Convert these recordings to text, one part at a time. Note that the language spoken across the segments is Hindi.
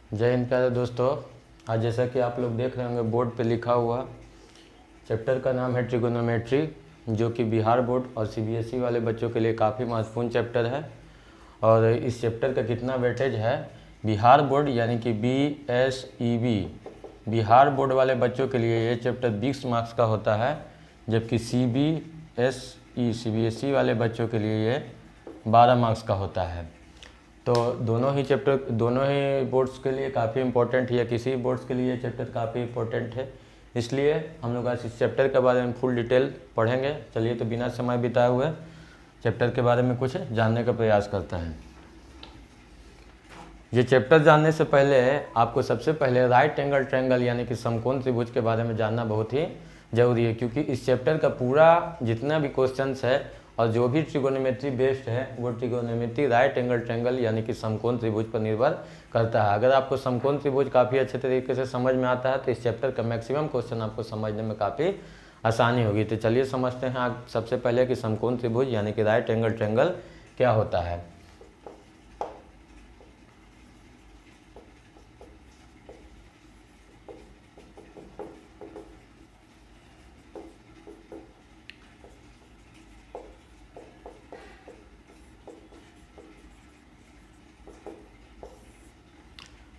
जय हिंद प्यारे दोस्तों। आज जैसा कि आप लोग देख रहे होंगे बोर्ड पे लिखा हुआ चैप्टर का नाम है ट्रिगोनोमेट्री, जो कि बिहार बोर्ड और सीबीएसई वाले बच्चों के लिए काफ़ी महत्वपूर्ण चैप्टर है। और इस चैप्टर का कितना वेटेज है, बिहार बोर्ड यानी कि BSEB बिहार बोर्ड वाले बच्चों के लिए ये चैप्टर 20 मार्क्स का होता है, जबकि सीबीएसई वाले बच्चों के लिए ये 12 मार्क्स का होता है। तो दोनों ही चैप्टर दोनों ही बोर्ड्स के लिए काफ़ी इम्पोर्टेंट है, या किसी बोर्ड्स के लिए चैप्टर काफ़ी इम्पोर्टेंट है। इसलिए हम लोग आज इस चैप्टर के बारे में फुल डिटेल पढ़ेंगे। चलिए तो बिना समय बिताए हुए चैप्टर के बारे में कुछ जानने का प्रयास करते हैं। ये चैप्टर जानने से पहले आपको सबसे पहले राइट एंगल ट्रायंगल यानी कि समकोण त्रिभुज के बारे में जानना बहुत ही ज़रूरी है, क्योंकि इस चैप्टर का पूरा जितना भी क्वेश्चंस है और जो भी ट्रिगोनोमेट्री बेस्ड है वो ट्रिगोनोमेट्री राइट एंगल ट्रायंगल यानी कि समकोण त्रिभुज पर निर्भर करता है। अगर आपको समकोण त्रिभुज काफ़ी अच्छे तरीके से समझ में आता है तो इस चैप्टर का मैक्सिमम क्वेश्चन आपको समझने में काफ़ी आसानी होगी। तो चलिए समझते हैं आप सबसे पहले कि समकोण त्रिभुज यानी कि राइट एंगल ट्रायंगल क्या होता है।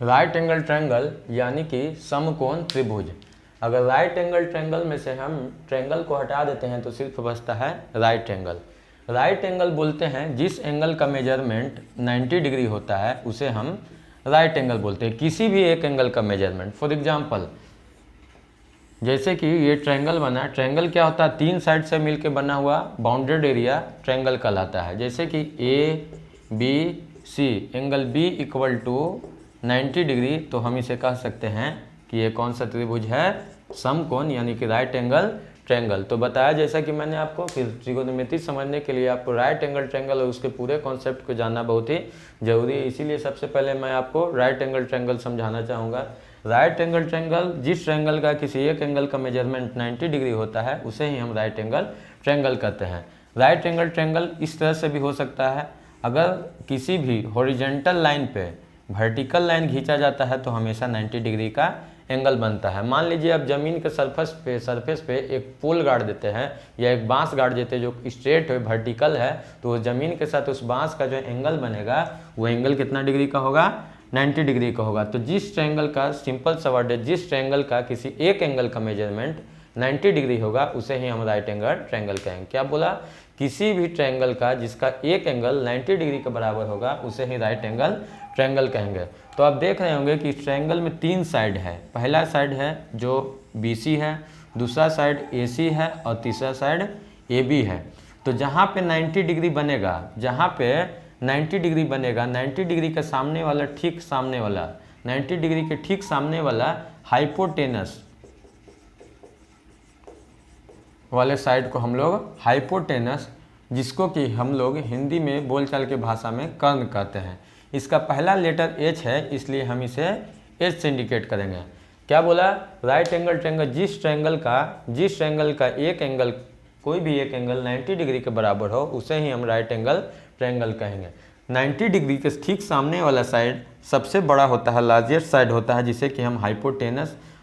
राइट एंगल ट्रायंगल यानी कि समकोण त्रिभुज। अगर राइट एंगल ट्रायंगल में से हम ट्रायंगल को हटा देते हैं तो सिर्फ बचता है राइट एंगल। राइट एंगल बोलते हैं जिस एंगल का मेजरमेंट 90 डिग्री होता है उसे हम राइट एंगल बोलते हैं, किसी भी एक एंगल का मेजरमेंट। फॉर एग्जांपल जैसे कि ये ट्रायंगल बना, ट्रायंगल क्या होता है, 3 साइड से मिलकर बना हुआ बाउंडेड एरिया ट्रायंगल कहलाता है। जैसे कि ABC angle B equal to 90 degree, तो हम इसे कह सकते हैं कि ये कौन सा त्रिभुज है, समकोण यानी कि राइट एंगल ट्रायंगल। तो बताया जैसा कि मैंने आपको कि ट्रिगोनोमेट्री समझने के लिए आपको राइट एंगल ट्रायंगल और उसके पूरे कॉन्सेप्ट को जानना बहुत ही जरूरी है। इसीलिए सबसे पहले मैं आपको राइट एंगल ट्रायंगल समझाना चाहूँगा। राइट एंगल ट्रायंगल जिस ट्रायंगल का किसी एक एंगल का मेजरमेंट 90 डिग्री होता है उसे ही हम राइट एंगल ट्रायंगल कहते हैं। राइट एंगल ट्रायंगल इस तरह से भी हो सकता है, अगर किसी भी हॉरिजॉन्टल लाइन पे वर्टिकल लाइन खींचा जाता है तो हमेशा 90 डिग्री का एंगल बनता है। मान लीजिए आप जमीन के सरफेस पे एक पोल गाड़ देते हैं या एक बांस गाड़ देते हैं जो स्ट्रेट है, वर्टिकल है, तो उस जमीन के साथ उस बांस का जो एंगल बनेगा वो एंगल कितना डिग्री का होगा, 90 डिग्री का होगा। तो जिस ट्रायंगल का सिंपल सा वर्ड है, जिस ट्रायंगल का किसी एक एंगल का मेजरमेंट 90 डिग्री होगा उसे ही हम राइट एंगल ट्रायंगल कहेंगे। क्या बोला, किसी भी ट्रायंगल का जिसका एक एंगल 90 डिग्री के बराबर होगा उसे ही राइट एंगल ट्रायंगल कहेंगे। तो आप देख रहे होंगे कि इस ट्रायंगल में 3 साइड है। पहला साइड है जो BC है, दूसरा साइड AC है और तीसरा साइड AB है। तो जहाँ पे 90 डिग्री बनेगा, जहाँ पे 90 डिग्री बनेगा, 90 डिग्री का सामने वाला, ठीक सामने वाला, 90 डिग्री के ठीक सामने वाला हाइपोटेनस वाले साइड को हम लोग हाइपोटेनस, जिसको कि हम लोग हिंदी में बोलचाल के भाषा में कर्ण कहते हैं। इसका पहला लेटर H है, इसलिए हम इसे H से इंडिकेट करेंगे। क्या बोला, राइट एंगल ट्रायंगल जिस ट्रायंगल का एक एंगल, कोई भी एक एंगल 90 डिग्री के बराबर हो उसे ही हम राइट एंगल ट्रायंगल कहेंगे। 90 डिग्री के ठीक सामने वाला साइड सबसे बड़ा होता है, लार्जेस्ट साइड होता है, जिसे कि हम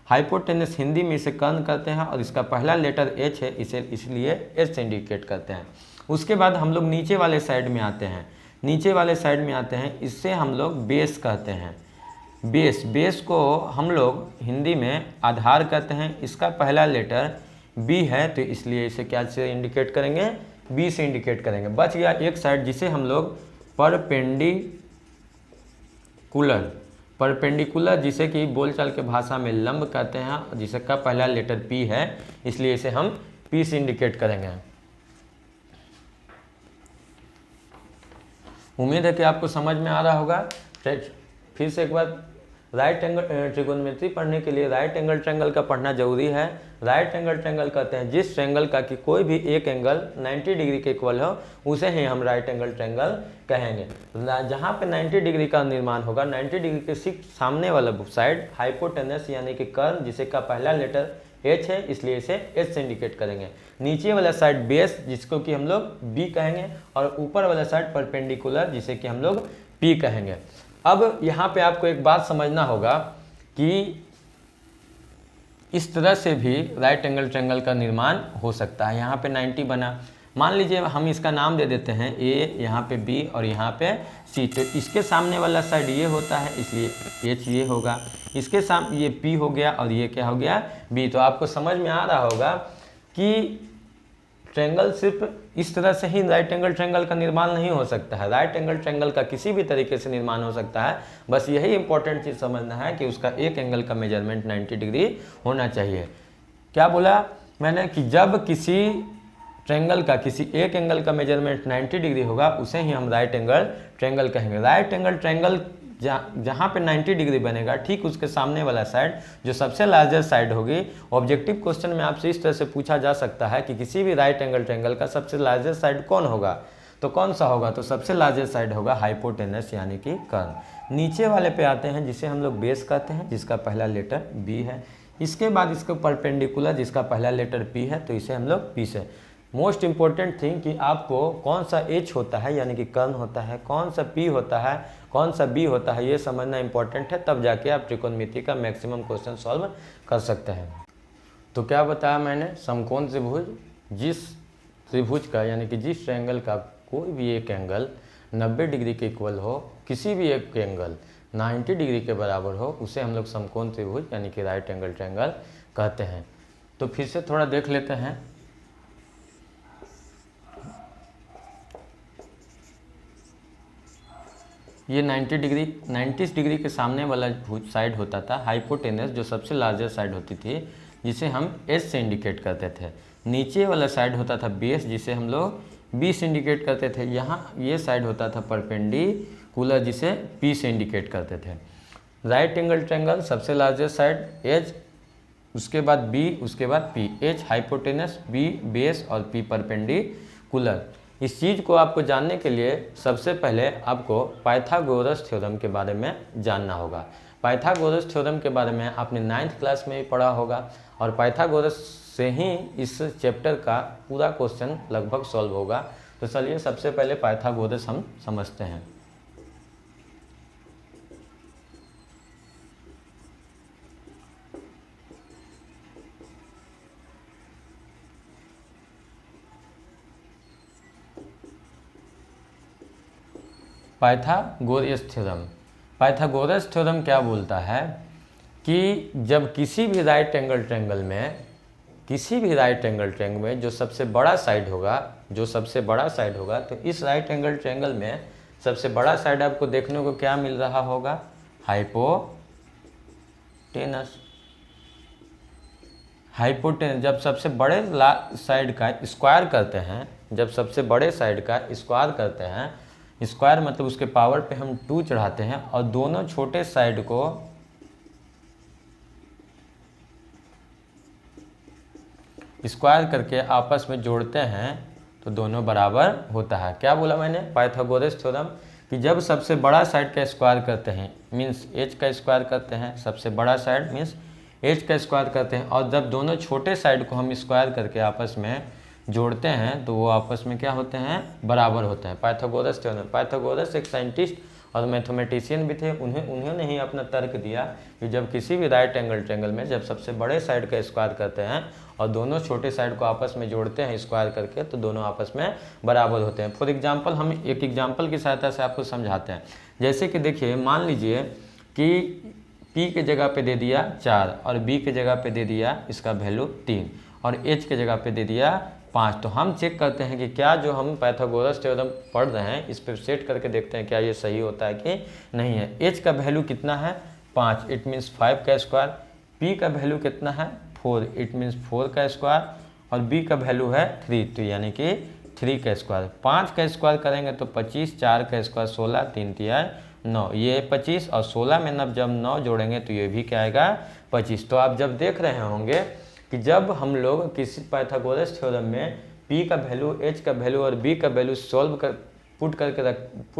हाइपोटेनस हिंदी में इसे कर्ण कहते हैं और इसका पहला लेटर H है, इसे इसलिए H से इंडिकेट करते हैं। उसके बाद हम लोग नीचे वाले साइड में आते हैं, इससे हम लोग बेस कहते हैं। बेस को हम लोग हिंदी में आधार कहते हैं। इसका पहला लेटर B है, तो इसलिए इसे क्या से इंडिकेट करेंगे, B से इंडिकेट करेंगे। बच गया एक साइड जिसे हम लोग परपेंडिकुलर, जिसे कि बोलचाल के भाषा में लंब कहते हैं, जिसका पहला लेटर P है, इसलिए इसे हम P से इंडिकेट करेंगे। उम्मीद है कि आपको समझ में आ रहा होगा। फिर से एक बार, राइट एंगल ट्रिगोनोमेट्री पढ़ने के लिए राइट एंगल ट्रायंगल का पढ़ना जरूरी है। राइट एंगल ट्रायंगल कहते हैं जिस ट्रायंगल का कि कोई भी एक एंगल 90 डिग्री के इक्वल हो उसे ही हम राइट एंगल ट्रायंगल कहेंगे। जहाँ पे 90 डिग्री का निर्माण होगा, 90 डिग्री के ठीक सामने वाला साइड हाइपोटेनस यानी कि कर्ण, जिसे का पहला लेटर H है, इसलिए इसे H से इंडिकेट करेंगे। नीचे वाला साइड बेस, जिसको कि हम लोग B कहेंगे, और ऊपर वाला साइड परपेंडिकुलर, जिसे कि हम लोग P कहेंगे। अब यहाँ पे आपको एक बात समझना होगा कि इस तरह से भी राइट एंगल ट्रायंगल का निर्माण हो सकता है। यहाँ पे 90 बना, मान लीजिए हम इसका नाम दे देते हैं ए, यहाँ पे बी और यहाँ पे सी। तो इसके सामने वाला साइड ये होता है, इसलिए एच ये होगा, इसके सामने ये पी हो गया और ये क्या हो गया बी। तो आपको समझ में आ रहा होगा कि ट्रायंगल सिर्फ इस तरह से ही राइट एंगल ट्रायंगल का निर्माण नहीं हो सकता है। राइट एंगल ट्रायंगल का किसी भी तरीके से निर्माण हो सकता है, बस यही इंपॉर्टेंट चीज़ समझना है कि उसका एक एंगल का मेजरमेंट 90 डिग्री होना चाहिए। क्या बोला मैंने कि जब किसी ट्रायंगल का किसी एक एंगल का मेजरमेंट 90 डिग्री होगा उसे ही हम राइट एंगल ट्रायंगल कहेंगे। राइट एंगल ट्रायंगल जहाँ पे 90 डिग्री बनेगा, ठीक उसके सामने वाला साइड जो सबसे लार्जर साइड होगी, ऑब्जेक्टिव क्वेश्चन में आपसे इस तरह से पूछा जा सकता है कि किसी भी राइट एंगल ट्रायंगल का सबसे लार्जर साइड कौन होगा, तो कौन सा होगा, तो सबसे लार्जर साइड होगा हाइपोटेनस यानी कि कर्ण। नीचे वाले पे आते हैं जिसे हम लोग बेस कहते हैं, जिसका पहला लेटर बी है। इसके बाद इसके परपेंडिकुलर जिसका पहला लेटर पी है, तो इसे हम लोग पी से। मोस्ट इंपॉर्टेंट थिंग कि आपको कौन सा एच होता है यानी कि कर्ण होता है, कौन सा पी होता है, कौन सा बी होता है, ये समझना इंपॉर्टेंट है, तब जाके आप त्रिकोणमिति का मैक्सिमम क्वेश्चन सॉल्व कर सकते हैं। तो क्या बताया मैंने, समकोण त्रिभुज, जिस त्रिभुज का यानी कि जिस ट्रायंगल का कोई भी एक एंगल 90 डिग्री के इक्वल हो, किसी भी एक एंगल 90 डिग्री के बराबर हो, उसे हम लोग समकोण त्रिभुज यानी कि राइट एंगल ट्रायंगल कहते हैं। तो फिर से थोड़ा देख लेते हैं। ये 90 डिग्री के सामने वाला साइड होता था हाइपोटेनस, जो सबसे लार्जर साइड होती थी, जिसे हम एस से इंडिकेट करते थे। नीचे वाला साइड होता था बेस, जिसे हम लोग बी से इंडिकेट करते थे। यहाँ ये साइड होता था परपेंडिकुलर, जिसे पी से इंडिकेट करते थे। राइट एंगल ट्रायंगल सबसे लार्जर साइड एच, उसके बाद बी, उसके बाद P. H hypotenuse, B base और पी परपेंडिकुलर। इस चीज़ को आपको जानने के लिए सबसे पहले आपको पाइथागोरस थ्योरम के बारे में जानना होगा। पाइथागोरस थ्योरम के बारे में आपने 9th क्लास में ही पढ़ा होगा और पाइथागोरस से ही इस चैप्टर का पूरा क्वेश्चन लगभग सॉल्व होगा। तो चलिए सबसे पहले पाइथागोरस हम समझते हैं। Pythagoras theorem. पाइथागोरस थ्योरम क्या बोलता है कि जब किसी भी राइट एंगल ट्रायंगल में जो सबसे बड़ा साइड होगा, तो इस राइट एंगल ट्रायंगल में सबसे बड़ा साइड आपको देखने को क्या मिल रहा होगा, हाइपोटेनस। जब सबसे बड़े साइड का स्क्वायर करते हैं, स्क्वायर मतलब उसके पावर पे हम 2 चढ़ाते हैं और दोनों छोटे साइड को स्क्वायर करके आपस में जोड़ते हैं तो दोनों बराबर होता है। क्या बोला मैंने, पाइथागोरस थ्योरम कि जब सबसे बड़ा साइड का स्क्वायर करते हैं, मीन्स एच का स्क्वायर करते हैं, सबसे बड़ा साइड मीन्स एच का स्क्वायर करते हैं, और जब दोनों छोटे साइड को हम स्क्वायर करके आपस में जोड़ते हैं तो वो आपस में क्या होते हैं, बराबर होते हैं। Pythagoras theorem. पाइथागोरस एक साइंटिस्ट और मैथमेटिशियन भी थे। उन्होंने ही अपना तर्क दिया कि जब किसी भी राइट एंगल ट्रायंगल में जब सबसे बड़े साइड का स्क्वायर करते हैं और दोनों छोटे साइड को आपस में जोड़ते हैं स्क्वायर करके, तो दोनों आपस में बराबर होते हैं। फॉर एग्जाम्पल हम एक एग्जाम्पल की सहायता से आपको समझाते हैं। जैसे कि देखिए, मान लीजिए कि P के जगह पे दे दिया 4 और B के जगह पे दे दिया इसका वैल्यू 3 और H के जगह पे दे दिया 5। तो हम चेक करते हैं कि क्या जो हम पाइथागोरस थ्योरम पढ़ रहे हैं इस पर सेट करके देखते हैं क्या ये सही होता है कि नहीं है। H का वैल्यू कितना है, 5, इट मीन्स 5 का स्क्वायर। P का वैल्यू कितना है, 4, इट मीन्स 4 का स्क्वायर। और B का वैल्यू है 3, तो यानी कि 3 का स्क्वायर। 5 का स्क्वायर करेंगे तो 25, 4 का स्क्वायर 16, 3 तिया 9, ये 25 और 16 में जब 9 जोड़ेंगे तो ये भी क्या आएगा, 25। तो आप जब देख रहे होंगे कि जब हम लोग किसी पाइथागोरस थ्योरम में P का वैल्यू, H का वैल्यू और B का वैल्यू पुट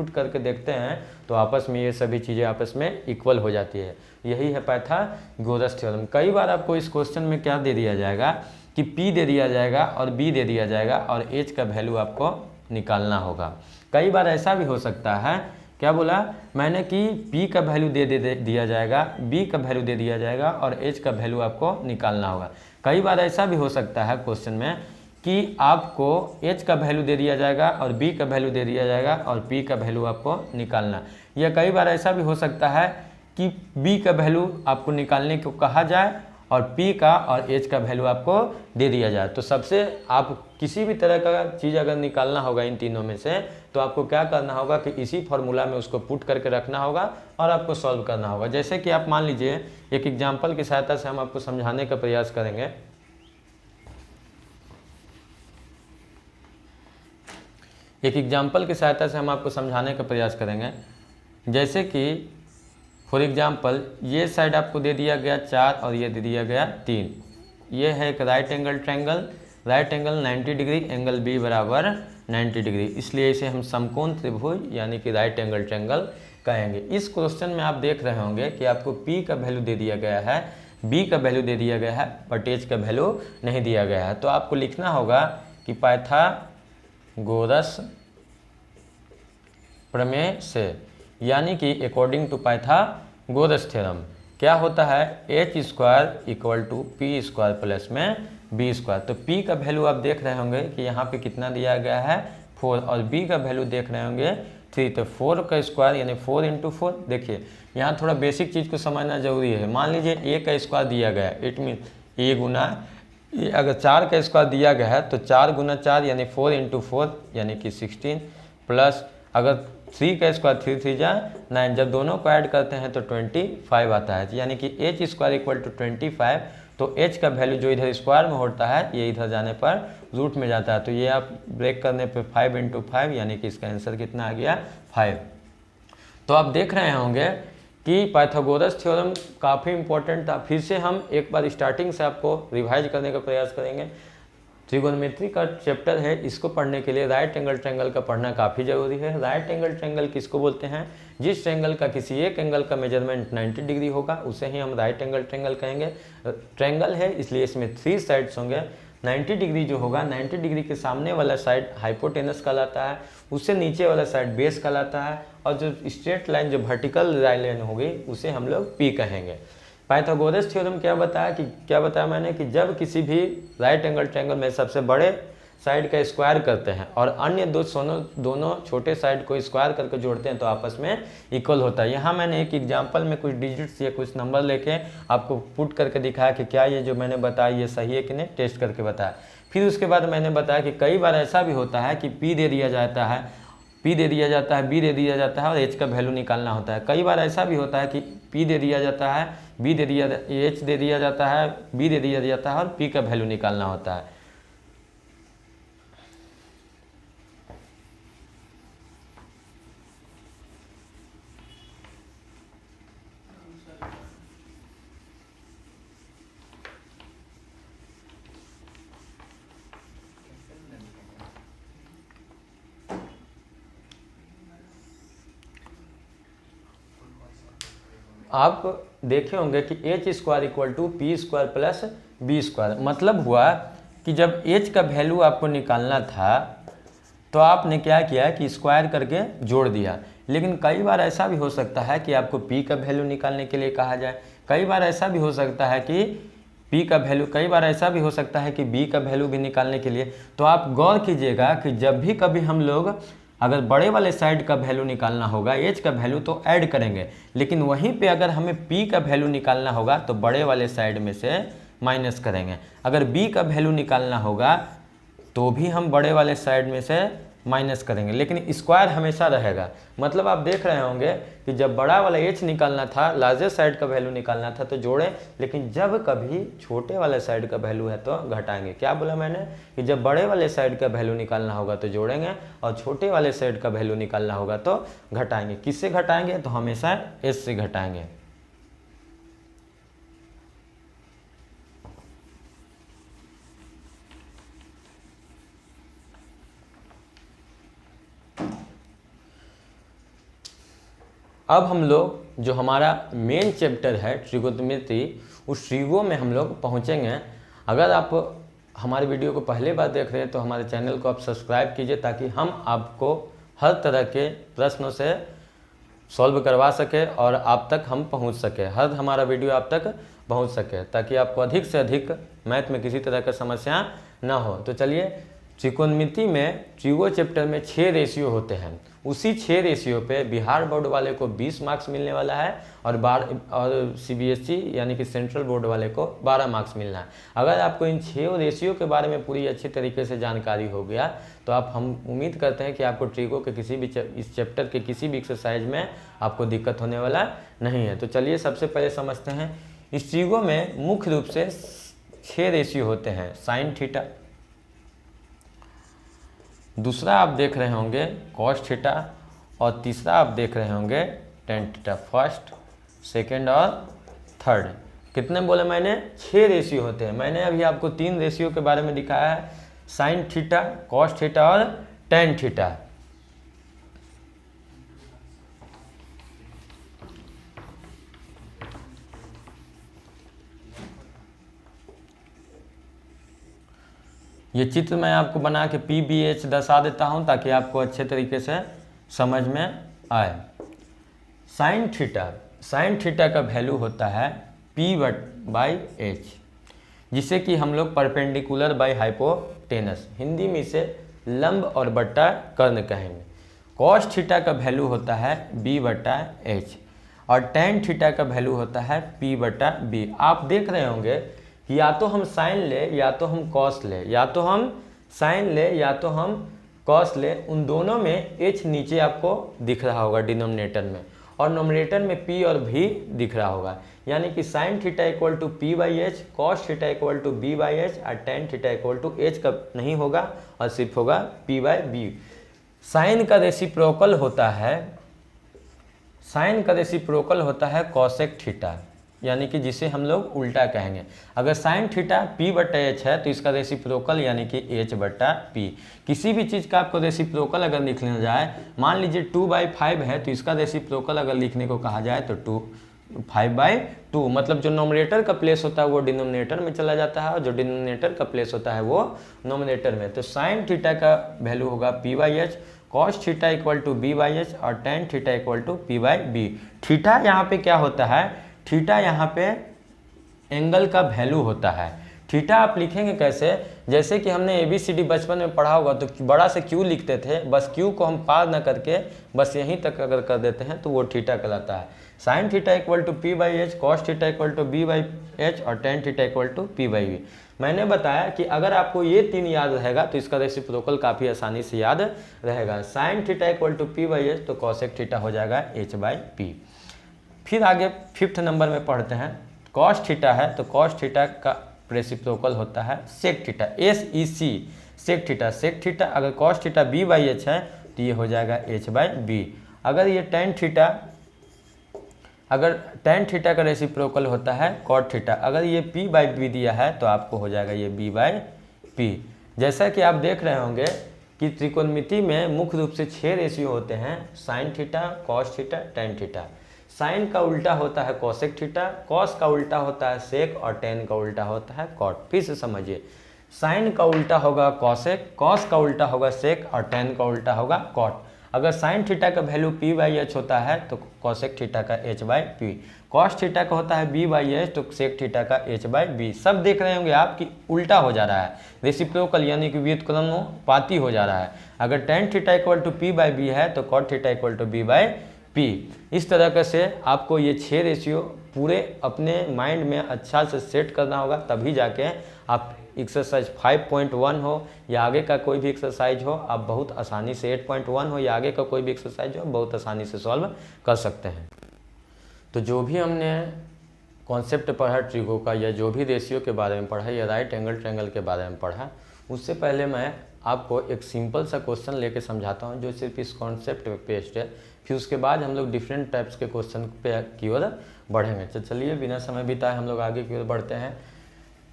करके देखते हैं तो आपस में ये सभी चीज़ें आपस में इक्वल हो जाती है। यही है पाइथागोरस थ्योरम। कई बार आपको इस क्वेश्चन में क्या दे दिया जाएगा कि P दे दिया जाएगा और B दे दिया जाएगा और H का वैल्यू आपको निकालना होगा। कई बार ऐसा भी हो सकता है क्या बोला मैंने कि p का वैल्यू दे दिया जाएगा, b का वैल्यू दे दिया जाएगा और h का वैल्यू आपको निकालना होगा। कई बार ऐसा भी हो सकता है क्वेश्चन में कि आपको h का वैल्यू दे दिया जाएगा और b का वैल्यू दे दिया जाएगा और p का वैल्यू आपको निकालना, या कई बार ऐसा भी हो सकता है कि b का वैल्यू आपको निकालने को कहा जाए और p का और h का वैल्यू आपको दे दिया जाए। तो सबसे आप किसी भी तरह का चीज़ अगर निकालना होगा इन तीनों में से, तो आपको क्या करना होगा कि इसी फॉर्मूला में उसको पुट करके रखना होगा और आपको सॉल्व करना होगा। जैसे कि आप मान लीजिए एक एग्जाम्पल की सहायता से हम आपको समझाने का प्रयास करेंगे। एक एग्जाम्पल की सहायता से हम आपको समझाने का प्रयास करेंगे। जैसे कि फॉर एग्जाम्पल ये साइड आपको दे दिया गया 4 और ये दे दिया गया 3। ये है एक right angle triangle, right angle 90 degree, angle B बराबर 90 डिग्री, इसलिए इसे हम समकोण त्रिभुज यानी कि राइट एंगल ट्रायंगल कहेंगे। इस क्वेश्चन में आप देख रहे होंगे कि आपको p का वैल्यू दे दिया गया है, b का वैल्यू दे दिया गया है, बट h का वैल्यू नहीं दिया गया है। तो आपको लिखना होगा कि पाइथागोरस प्रमेय से, यानी कि अकॉर्डिंग टू पाइथागोरस थ्योरम क्या होता है, h square equal to P square plus में बी स्क्वायर। तो p का वैल्यू आप देख रहे होंगे कि यहाँ पे कितना दिया गया है 4 और b का वैल्यू देख रहे होंगे 3। तो 4 का स्क्वायर यानी 4 इंटू 4। देखिए यहाँ थोड़ा बेसिक चीज़ को समझना जरूरी है। मान लीजिए a का स्क्वायर दिया गया है, इट मीन a गुना, अगर 4 का स्क्वायर दिया गया है तो 4 गुना 4 यानी 4 इंटू 4 यानी कि 16, प्लस अगर 3 का स्क्वायर 3 3 जा 9, जब दोनों को ऐड करते हैं तो 25 आता है, यानी कि h स्क्वायर इक्वल टू 25। तो h का वैल्यू जो इधर स्क्वायर में होता है ये इधर जाने पर रूट में जाता है। तो ये आप ब्रेक करने पे 5 इंटू 5 यानी कि इसका आंसर कितना आ गया 5। तो आप देख रहे होंगे कि पाइथागोरस थ्योरम काफ़ी इंपॉर्टेंट था। फिर से हम एक बार स्टार्टिंग से आपको रिवाइज करने का प्रयास करेंगे। ट्रिगोनोमेट्री का चैप्टर है, इसको पढ़ने के लिए राइट एंगल ट्रायंगल का पढ़ना काफ़ी ज़रूरी है। राइट एंगल ट्रायंगल किसको बोलते हैं, जिस ट्रायंगल का किसी एक एंगल का मेजरमेंट 90 डिग्री होगा उसे ही हम राइट एंगल ट्रायंगल कहेंगे। ट्रायंगल है इसलिए इसमें 3 साइड्स होंगे। 90 डिग्री जो होगा, 90 डिग्री के सामने वाला साइड हाइपोटेनस कहलाता है, उससे नीचे वाला साइड बेस कहलाता है, और जो स्ट्रेट लाइन जो वर्टिकल लाइन होगी उसे हम लोग पी कहेंगे। पाइथागोरस थ्योरम क्या बताया मैंने कि जब किसी भी राइट एंगल ट्रायंगल में सबसे बड़े साइड का स्क्वायर करते हैं और अन्य दोनों छोटे साइड को स्क्वायर करके जोड़ते हैं तो आपस में इक्वल होता है। यहाँ मैंने एक एग्जांपल में कुछ डिजिट्स या कुछ नंबर लेके आपको पुट करके दिखाया कि क्या ये जो मैंने बताया ये सही है कि नहीं, टेस्ट करके बताया। फिर उसके बाद मैंने बताया कि कई बार ऐसा भी होता है कि p दे दिया जाता है, b दे दिया जाता है और h का वैल्यू निकालना होता है। कई बार ऐसा भी होता है कि p दे दिया जाता है, h दे दिया जाता है, b दे दिया जाता है और p का वैल्यू निकालना होता है। आप देखे होंगे कि h square equal to P square plus B square, मतलब हुआ कि जब h का वैल्यू आपको निकालना था तो आपने क्या किया कि स्क्वायर करके जोड़ दिया। लेकिन कई बार ऐसा भी हो सकता है कि आपको p का वैल्यू निकालने के लिए कहा जाए, कई बार ऐसा भी हो सकता है कि b का वैल्यू भी निकालने के लिए। तो आप गौर कीजिएगा कि जब भी कभी हम लोग अगर बड़े वाले साइड का वैल्यू निकालना होगा, h का वैल्यू तो ऐड करेंगे, लेकिन वहीं पे अगर हमें p का वैल्यू निकालना होगा तो बड़े वाले साइड में से माइनस करेंगे। अगर b का वैल्यू निकालना होगा तो भी हम बड़े वाले साइड में से माइनस करेंगे, लेकिन स्क्वायर हमेशा रहेगा। मतलब आप देख रहे होंगे कि जब बड़ा वाला h निकालना था, लार्जेस्ट साइड का वैल्यू निकालना था तो जोड़े, लेकिन जब कभी छोटे वाले साइड का वैल्यू है तो घटाएंगे। क्या बोला मैंने कि जब बड़े वाले साइड का वैल्यू निकालना होगा तो जोड़ेंगे और छोटे वाले साइड का वैल्यू निकालना होगा तो घटाएंगे। किससे घटाएंगे, तो हमेशा h से घटाएंगे। अब हम लोग जो हमारा मेन चैप्टर है ट्रिगोनोमेट्री, उस ट्रिगो में हम लोग पहुँचेंगे। अगर आप हमारे वीडियो को पहले बार देख रहे हैं तो हमारे चैनल को आप सब्सक्राइब कीजिए ताकि हम आपको हर तरह के प्रश्नों से सॉल्व करवा सके और आप तक हम पहुंच सके, हर हमारा वीडियो आप तक पहुंच सके, ताकि आपको अधिक से अधिक मैथ में किसी तरह का समस्या ना हो। तो चलिए, त्रिकोणमिति में ट्रिगो चैप्टर में 6 रेशियो होते हैं, उसी 6 रेशियो पे बिहार बोर्ड वाले को 20 मार्क्स मिलने वाला है और CBSE यानी कि सेंट्रल बोर्ड वाले को 12 मार्क्स मिलना है। अगर आपको इन 6 रेशियो के बारे में पूरी अच्छी तरीके से जानकारी हो गया तो हम उम्मीद करते हैं कि आपको ट्रिगो के किसी भी इस चैप्टर के किसी भी एक्सरसाइज में आपको दिक्कत होने वाला नहीं है। तो चलिए सबसे पहले समझते हैं, इस ट्रिगो में मुख्य रूप से 6 रेशियो होते हैं। साइन थीटा, दूसरा आप देख रहे होंगे कॉस थीटा, और तीसरा आप देख रहे होंगे टेन थीटा। फर्स्ट, सेकेंड और थर्ड। कितने बोले मैंने? 6 रेशियो होते हैं। मैंने अभी आपको 3 रेशियो के बारे में दिखाया है, साइन थीटा, कॉस थीटा और टेन थीटा। ये चित्र मैं आपको बना के PBH दर्शा देता हूं ताकि आपको अच्छे तरीके से समझ में आए। साइन थीटा का वैल्यू होता है P/H, जिसे कि हम लोग परपेंडिकुलर बाय हाइपोटेनस, हिंदी में इसे लंब और बट्टा कर्ण कहेंगे। कॉस थीटा का वैल्यू होता है B/H और टेन थीटा का वैल्यू होता है P/B। आप देख रहे होंगे या तो हम साइन ले या तो हम कॉस ले, या तो हम साइन ले या तो हम कॉस ले, उन दोनों में H नीचे आपको दिख रहा होगा डिनोमिनेटर में, और नोमिनेटर में P और V दिख रहा होगा। यानी कि sine theta equal to P/H, cos theta equal to B/H और tan theta equal to H का नहीं होगा और सिर्फ होगा P/B। साइन का रेसिप्रोकल होता है कॉसेक थीटा, यानी कि जिसे हम लोग उल्टा कहेंगे। अगर साइन थीटा P/H है तो इसका रेसिप्रोकल यानी कि H/P। किसी भी चीज़ का आपको रेसिप्रोकल अगर लिखना जाए, मान लीजिए 2/5 है तो इसका रेसिप्रोकल अगर लिखने को कहा जाए तो 5/2, मतलब जो नोमिनेटर का प्लेस होता है वो डिनोमिनेटर में चला जाता है और जो डिनोमिनेटर का प्लेस होता है वो नोमिनेटर में। तो साइन थीटा का वैल्यू होगा P/H, cos theta equal to B/H और tan theta equal to P/B। Theta यहाँ पे क्या होता है? थीटा यहाँ पे एंगल का वैल्यू होता है। थीटा आप लिखेंगे कैसे? जैसे कि हमने ABCD बचपन में पढ़ा होगा तो बड़ा से Q लिखते थे, बस Q को हम पार ना करके बस यहीं तक अगर कर देते हैं तो वो थीटा कहलाता है। Sine theta equal to P/H, cos theta equal to B/H और tan theta equal to P/B। मैंने बताया कि अगर आपको ये 3 याद रहेगा तो इसका रेसिप्रोकल काफ़ी आसानी से याद रहेगा। Sign theta equal to P/H तो कॉसेक थीटा हो जाएगा H/P। फिर आगे 5th नंबर में पढ़ते हैं, कॉस थीटा है तो कॉस थीटा का रेसिप्रोकल होता है sec theta, SEC, sec theta. Sec theta अगर कॉस थीटा B/H है तो ये हो जाएगा H/B। अगर टेन थीटा का रेसिप्रोकल होता है कॉट थीटा, अगर ये P/B दिया है तो आपको हो जाएगा ये B/P। जैसा कि आप देख रहे होंगे कि त्रिकोणमिति में मुख्य रूप से 6 रेशियो होते हैं, sine theta, cos theta, tan theta. Sine का उल्टा होता है कॉसेक थीटा, कॉस का उल्टा होता है सेक और टेन का उल्टा होता है कॉट। फिर से समझिए, साइन का उल्टा होगा कॉसेक, कॉस का उल्टा होगा सेक और टेन का उल्टा होगा कॉट। अगर साइन थीटा का वैल्यू P/H होता है तो कॉसेक थीटा का H/P, कॉस थीटा का होता है B/H तो सेक थीटा का H/B। सब देख रहे होंगे आप कि उल्टा हो जा रहा है, रेसिप्रोकल यानी कि व्युत्क्रमानुपाती हो जा रहा है। अगर ten theta equal to P/B है तो cot theta equal to B/P। इस तरह से आपको ये 6 रेशियो पूरे अपने माइंड में अच्छा से सेट करना होगा, तभी जाके आप एक्सरसाइज 5.1 हो या आगे का कोई भी एक्सरसाइज हो आप बहुत आसानी से, 8.1 हो या आगे का कोई भी एक्सरसाइज हो बहुत आसानी से सॉल्व कर सकते हैं। तो जो भी हमने कॉन्सेप्ट पढ़ा ट्रिगो का, या जो भी रेशियो के बारे में पढ़ा या राइट एंगल ट्रायंगल के बारे में पढ़ा, उससे पहले मैं आपको एक सिंपल सा क्वेश्चन लेके समझाता हूँ जो सिर्फ इस कॉन्सेप्ट पे बेस्ड है। फिर उसके बाद हम लोग डिफरेंट टाइप्स के क्वेश्चन पे की ओर बढ़ेंगे। तो चलिए बिना समय बिताए हम लोग आगे की ओर बढ़ते हैं।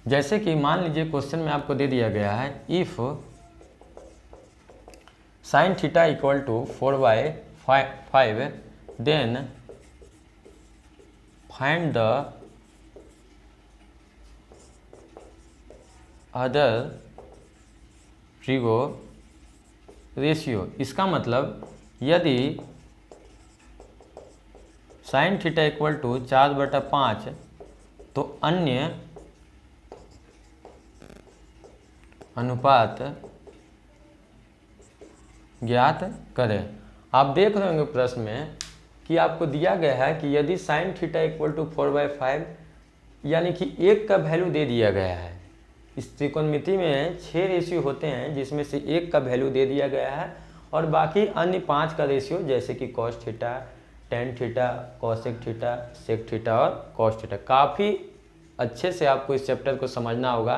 जैसे कि मान लीजिए क्वेश्चन में आपको दे दिया गया है, if sine theta equal to 4/5 then find the other trigo ratio. इसका मतलब यदि साइन थीटा इक्वल टू 4/5, तो अन्य अनुपात ज्ञात करें। आप देख रहे होंगे प्रश्न में कि आपको दिया गया है कि यदि साइन थीटा इक्वल टू 4/5 यानी कि 1 का वैल्यू दे दिया गया है। इस त्रिकोणमिति में 6 रेशियो होते हैं जिसमें से 1 का वैल्यू दे दिया गया है और बाकी अन्य 5 का रेशियो जैसे कि cos theta, tan theta, cosec theta, sec theta और कॉस थीटा। काफ़ी अच्छे से आपको इस चैप्टर को समझना होगा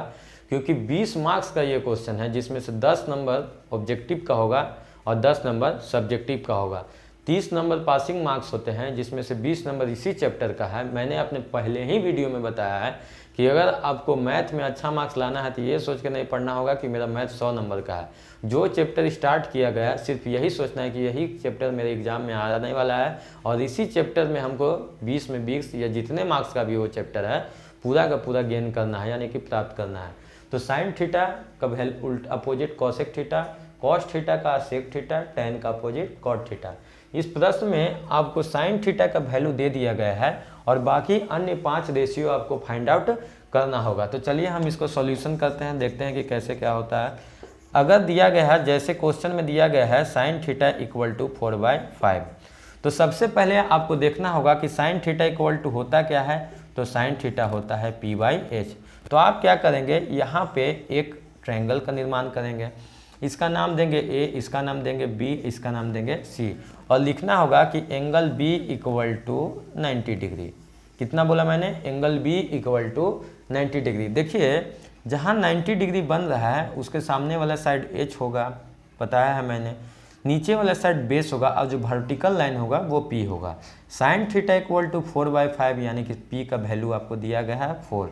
क्योंकि 20 मार्क्स का ये क्वेश्चन है जिसमें से 10 नंबर ऑब्जेक्टिव का होगा और 10 नंबर सब्जेक्टिव का होगा। 30 नंबर पासिंग मार्क्स होते हैं जिसमें से 20 नंबर इसी चैप्टर का है। मैंने अपने पहले ही वीडियो में बताया है कि अगर आपको मैथ में अच्छा मार्क्स लाना है तो ये सोच के नहीं पढ़ना होगा कि मेरा मैथ 100 नंबर का है। जो चैप्टर स्टार्ट किया गया सिर्फ यही सोचना है कि यही चैप्टर मेरे एग्जाम में आने वाला है और इसी चैप्टर में हमको 20 में 20 या जितने मार्क्स का भी वो चैप्टर है पूरा का पूरा गेन करना है यानी कि प्राप्त करना है। तो साइन थीटा का उल्ट opposite cosec theta, cos theta का सेक थीटा, टेन का अपोजिट कॉट थीटा। इस प्रश्न में आपको साइन थीटा का वैल्यू दे दिया गया है और बाकी अन्य 5 रेशियो आपको फाइंड आउट करना होगा। तो चलिए हम इसको सॉल्यूशन करते हैं, देखते हैं कि कैसे क्या होता है। अगर दिया गया है जैसे क्वेश्चन में दिया गया है साइन थीटा इक्वल टू 4/5, तो सबसे पहले आपको देखना होगा कि साइन थीटा इक्वल टू होता क्या है। तो साइन थीटा होता है P/H। तो आप क्या करेंगे, यहाँ पे एक ट्रायंगल का निर्माण करेंगे। इसका नाम देंगे A, इसका नाम देंगे B, इसका नाम देंगे C और लिखना होगा कि angle B equal to 90 degree. कितना बोला मैंने, angle B equal to 90 degree. देखिए जहाँ 90 डिग्री बन रहा है उसके सामने वाला साइड H होगा, बताया है मैंने। नीचे वाला साइड बेस होगा और जो वर्टिकल लाइन होगा वो P होगा। साइन थीटा इक्वल टू 4/5 यानी कि P का वैल्यू आपको दिया गया है 4,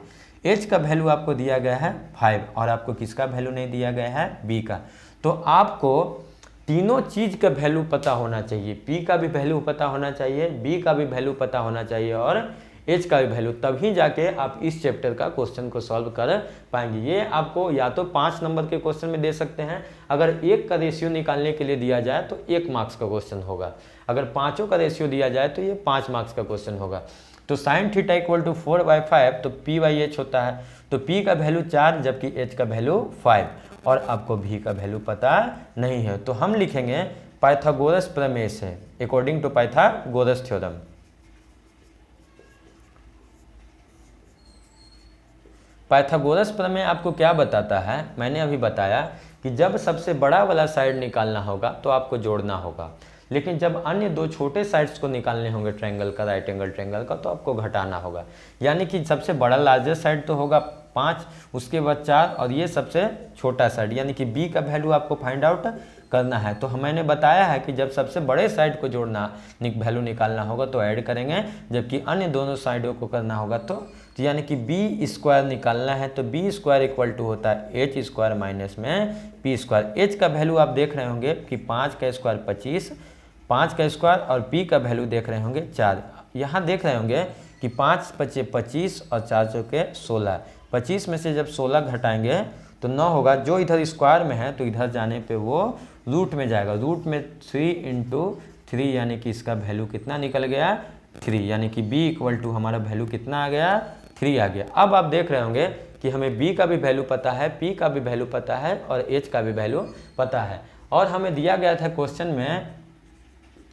H का वैल्यू आपको दिया गया है 5 और आपको किसका वैल्यू नहीं दिया गया है, B का। तो आपको तीनों चीज़ का वैल्यू पता होना चाहिए, P का भी वैल्यू पता होना चाहिए, B का भी वैल्यू पता होना चाहिए और H का भी वैल्यू, तभी जाके आप इस चैप्टर का क्वेश्चन को सॉल्व कर पाएंगे। ये आपको या तो 5 नंबर के क्वेश्चन में दे सकते हैं, अगर 1 का रेशियो निकालने के लिए दिया जाए तो 1 मार्क्स का क्वेश्चन होगा, अगर 5 का रेशियो दिया जाए तो ये 5 मार्क्स का क्वेश्चन होगा। तो साइन थीटा इक्वल टू 4/5 तो P/H होता है, तो P का वैल्यू 4 जबकि H का वैल्यू 5 और आपको V का वैल्यू पता नहीं है। तो हम लिखेंगे पाइथागोरस प्रमेय से, according to Pythagoras theorem. Pythagoras प्रमेय आपको क्या बताता है, मैंने अभी बताया कि जब सबसे बड़ा वाला साइड निकालना होगा तो आपको जोड़ना होगा, लेकिन जब अन्य 2 छोटे साइड्स को निकालने होंगे ट्रायंगल का, राइट एंगल ट्रायंगल का, तो आपको घटाना होगा। यानी कि सबसे बड़ा लार्जेस्ट साइड तो होगा 5, उसके बाद 4 और ये सबसे छोटा साइड यानी कि B का वैल्यू आपको फाइंड आउट करना है। तो मैंने बताया है कि जब सबसे बड़े साइड को जोड़ना वैल्यू निकालना होगा तो ऐड करेंगे, जबकि अन्य दोनों साइडों को करना होगा तो यानी कि B² निकालना है। तो B² इक्वल टू होता है H² माइनस में P²। H का वैल्यू आप देख रहे होंगे कि 5 का स्क्वायर 25, 5 का स्क्वायर और P का वैल्यू देख रहे होंगे 4। यहाँ देख रहे होंगे कि 5 × 5 = 25 और 4 × 4 = 16। 25 में से जब 16 घटाएंगे तो 9 होगा, जो इधर स्क्वायर में है तो इधर जाने पे वो रूट में जाएगा। रूट में 3 × 3 यानी कि इसका वैल्यू कितना निकल गया, 3, यानी कि B इक्वल टू हमारा वैल्यू कितना आ गया, 3 आ गया। अब आप देख रहे होंगे कि हमें B का भी वैल्यू पता है, P का भी वैल्यू पता है और H का भी वैल्यू पता है और हमें दिया गया था क्वेश्चन में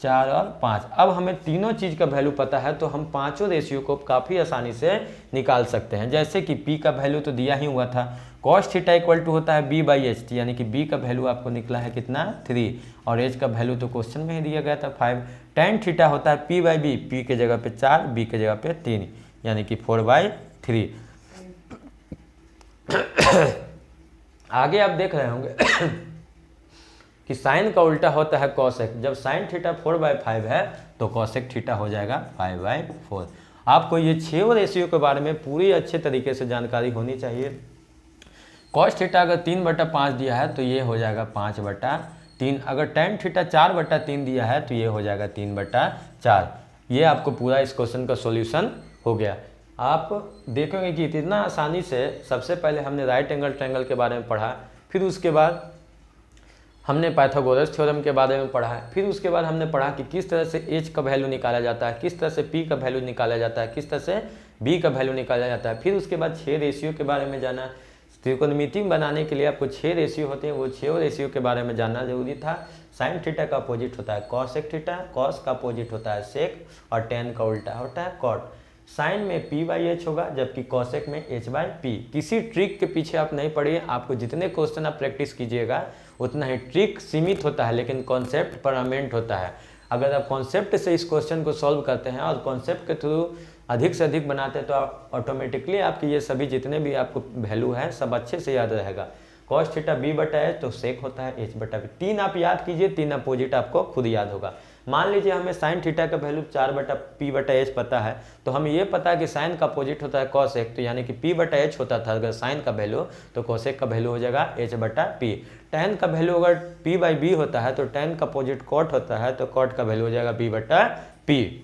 4 और 5। अब हमें तीनों चीज़ का वैल्यू पता है तो हम पांचों रेशियो को काफ़ी आसानी से निकाल सकते हैं। जैसे कि P का वैल्यू तो दिया ही हुआ था, कॉस थीटा इक्वल टू होता है B/H, यानी कि B का वैल्यू आपको निकला है कितना, 3 और H का वैल्यू तो क्वेश्चन में ही दिया गया था 5। टेन थीटा होता है P/B, P के जगह पे 4, B के जगह पे 3 यानी कि 4/3। आगे आप देख रहे होंगे कि साइन का उल्टा होता है कॉसेक। जब साइन थीटा 4/5 है तो कॉसेक थीटा हो जाएगा 5/4। आपको ये 6 रेशियो के बारे में पूरी अच्छे तरीके से जानकारी होनी चाहिए। कॉस थीटा अगर 3/5 दिया है तो ये हो जाएगा 5/3। अगर टेन थीटा 4/3 दिया है तो ये हो जाएगा 3/4। ये आपको पूरा इस क्वेश्चन का सॉल्यूशन हो गया। आप देखेंगे कि इतना आसानी से सबसे पहले हमने राइट एंगल ट्रायंगल के बारे में पढ़ा, फिर उसके बाद हमने पाइथागोरस थ्योरम के बारे में पढ़ा है। फिर उसके बाद हमने पढ़ा कि किस तरह से h का वैल्यू निकाला जाता है, किस तरह से p का वैल्यू निकाला जाता है, किस तरह से b का वैल्यू निकाला जाता है। फिर उसके बाद 6 रेशियो के बारे में जाना। त्रिकोणमिति बनाने के लिए आपको 6 रेशियो होते हैं, वो 6 रेशियो के बारे में जानना जरूरी था। साइन थीटा का अपोजिट होता है कॉसेक थीटा, कॉस का अपोजिट होता है सेक, और टेन का उल्टा होता है कॉट। साइन में p/h होगा, जबकि कॉसेक में h/p। किसी ट्रिक के पीछे आप नहीं पड़िए, आपको जितने क्वेश्चन आप प्रैक्टिस कीजिएगा उतना ही ट्रिक सीमित होता है, लेकिन कॉन्सेप्ट परमानेंट होता है। अगर आप कॉन्सेप्ट से इस क्वेश्चन को सॉल्व करते हैं और कॉन्सेप्ट के थ्रू अधिक से अधिक बनाते हैं तो आप ऑटोमेटिकली आपकी ये सभी जितने भी आपको वैल्यू है सब अच्छे से याद रहेगा। कॉस थीटा b/h तो सेक होता है h/p। 3 आप याद कीजिए, 3 अपोजिट आपको खुद याद होगा। मान लीजिए हमें साइन थीटा का वैल्यू 4/p/h पता है, तो हमें ये पता है कि साइन का अपोजिट होता है कॉसेक, तो यानी कि p/h होता था अगर साइन का वैल्यू, तो कॉसेक का वैल्यू हो जाएगा h/p। टेन का वैल्यू अगर p/b होता है तो टेन का अपोजिट कॉट होता है, तो कॉट का वैल्यू हो जाएगा b/p।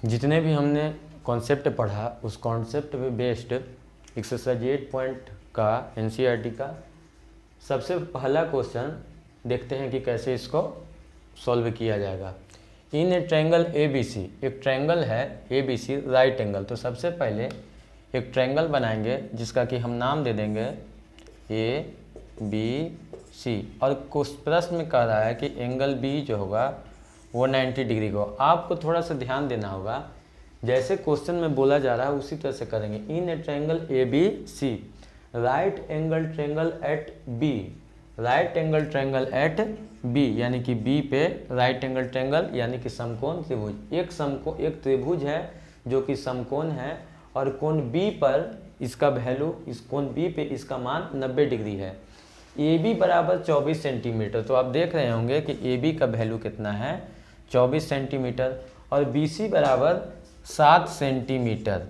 जितने भी हमने कॉन्सेप्ट पढ़ा उस कॉन्सेप्ट पे बेस्ड एक्सरसाइज 8 पॉइंट का NCERT का सबसे पहला क्वेश्चन देखते हैं कि कैसे इसको सॉल्व किया जाएगा। इन ए ट्रायंगल ABC, एक ट्रायंगल है ABC राइट एंगल। तो सबसे पहले एक ट्रायंगल बनाएंगे जिसका कि हम नाम दे देंगे ABC, और कुछ प्रश्न में कह रहा है कि एंगल B जो होगा वो 90 डिग्री को। आपको थोड़ा सा ध्यान देना होगा, जैसे क्वेश्चन में बोला जा रहा है उसी तरह से करेंगे। In a triangle ABC right angle triangle at B, right angle triangle at B, यानी कि B पे राइट एंगल ट्रायंगल यानी कि समकोण त्रिभुज। एक त्रिभुज है जो कि समकोण है, और कोण B पर इसका वैल्यू, इस कोण B पे इसका मान 90 डिग्री है। AB बराबर 24 सेंटीमीटर। तो आप देख रहे होंगे कि AB का वैल्यू कितना है 24 सेंटीमीटर, और BC बराबर 7 सेंटीमीटर।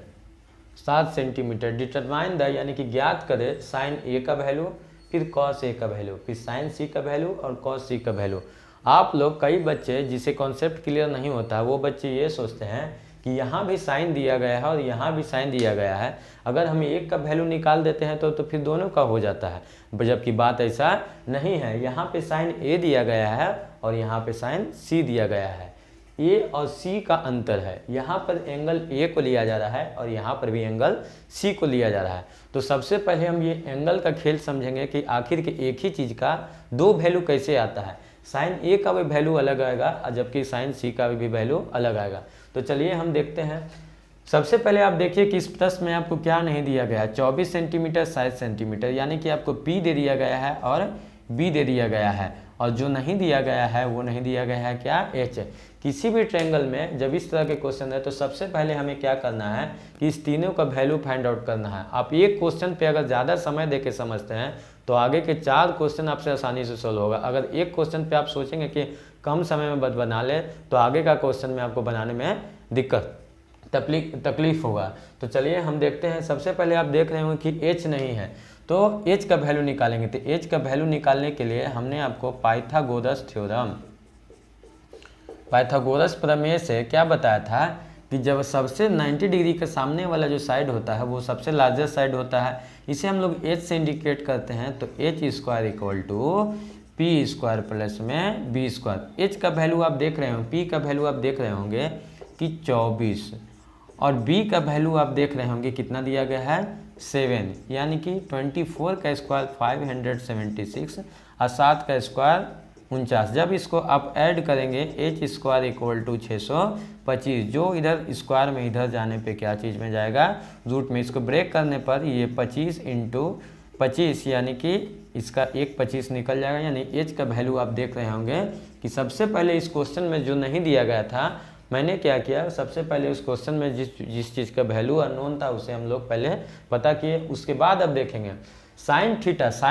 7 सेंटीमीटर। डिटरमाइन द, यानी कि ज्ञात करें साइन A का वैल्यू, फिर कॉस A का वैल्यू, फिर साइन C का वैल्यू और कॉस C का वैल्यू। आप लोग, कई बच्चे जिसे कॉन्सेप्ट क्लियर नहीं होता वो बच्चे ये सोचते हैं कि यहाँ भी साइन दिया गया है और यहाँ भी साइन दिया गया है, अगर हम एक का वैल्यू निकाल देते हैं तो फिर दोनों का हो जाता है, जबकि बात ऐसा नहीं है। यहाँ पे साइन A दिया गया है और यहाँ पे साइन C दिया गया है। A और C का अंतर है, यहाँ पर एंगल A को लिया जा रहा है और यहाँ पर भी एंगल C को लिया जा रहा है। तो सबसे पहले हम ये एंगल का खेल समझेंगे कि आखिर के एक ही चीज़ का दो वैल्यू कैसे आता है। साइन A का भी वैल्यू अलग आएगा जबकि साइन C का भी वैल्यू अलग आएगा। तो चलिए हम देखते हैं। सबसे पहले आप देखिए कि इस प्रश्न में आपको क्या नहीं दिया गया है, 24 सेंटीमीटर 7 सेंटीमीटर, यानी कि आपको P दे दिया गया है और B दे दिया गया है, और जो नहीं दिया गया है वो नहीं दिया गया है क्या, H। किसी भी ट्रायंगल में जब इस तरह के क्वेश्चन है तो सबसे पहले हमें क्या करना है कि इस तीनों का वैल्यू फाइंड आउट करना है। आप एक क्वेश्चन पे अगर ज़्यादा समय दे के समझते हैं तो आगे के 4 क्वेश्चन आपसे आसानी से सोल्व होगा। अगर एक क्वेश्चन पे आप सोचेंगे कि कम समय में बना ले तो आगे का क्वेश्चन में आपको बनाने में दिक्कत तकलीफ होगा। तो चलिए हम देखते हैं। सबसे पहले आप देख रहे होंगे कि H नहीं है, तो H का वैल्यू निकालेंगे। तो H का वैल्यू निकालने के लिए हमने आपको पाइथागोरस प्रमेय से क्या बताया था कि जब सबसे 90 डिग्री के सामने वाला जो साइड होता है वो सबसे लार्जेस्ट साइड होता है, इसे हम लोग H से इंडिकेट करते हैं। तो H² = P² प्लस में B²। H का वैल्यू आप देख रहे होंगे, P का वैल्यू आप देख रहे होंगे कि 24, और B का वैल्यू आप देख रहे होंगे कितना दिया गया है 7, यानी कि 24 का स्क्वायर 576 और 7 का स्क्वायर 49। जब इसको आप ऐड करेंगे H² = 625, जो इधर स्क्वायर में इधर जाने पे क्या चीज़ में जाएगा, रूट में। इसको ब्रेक करने पर ये 25 × 25 यानी कि इसका 1/25 निकल जाएगा। यानी H का वैल्यू आप देख रहे होंगे कि सबसे पहले इस क्वेश्चन में जो नहीं दिया गया था, मैंने क्या किया, सबसे पहले उस क्वेश्चन में जिस चीज़ का वैल्यू अननोन था उसे हम लोग पहले पता किए। उसके बाद अब देखेंगे साइन थीटा =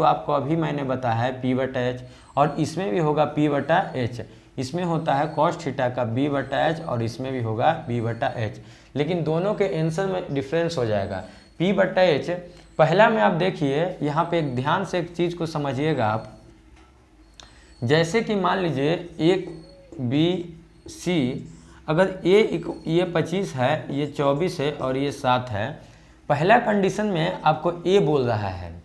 आपको अभी मैंने बताया है P/H, और इसमें भी होगा P/H। इसमें होता है cos थीटा का B/H और इसमें भी होगा B/H, लेकिन दोनों के आंसर में डिफरेंस हो जाएगा। P/H पहला में आप देखिए, यहाँ पे एक ध्यान से एक चीज़ को समझिएगा आप। जैसे कि मान लीजिए एक BC, अगर ये 25 है, ये 24 है और ये 7 है, पहला कंडीशन में आपको A बोल रहा है,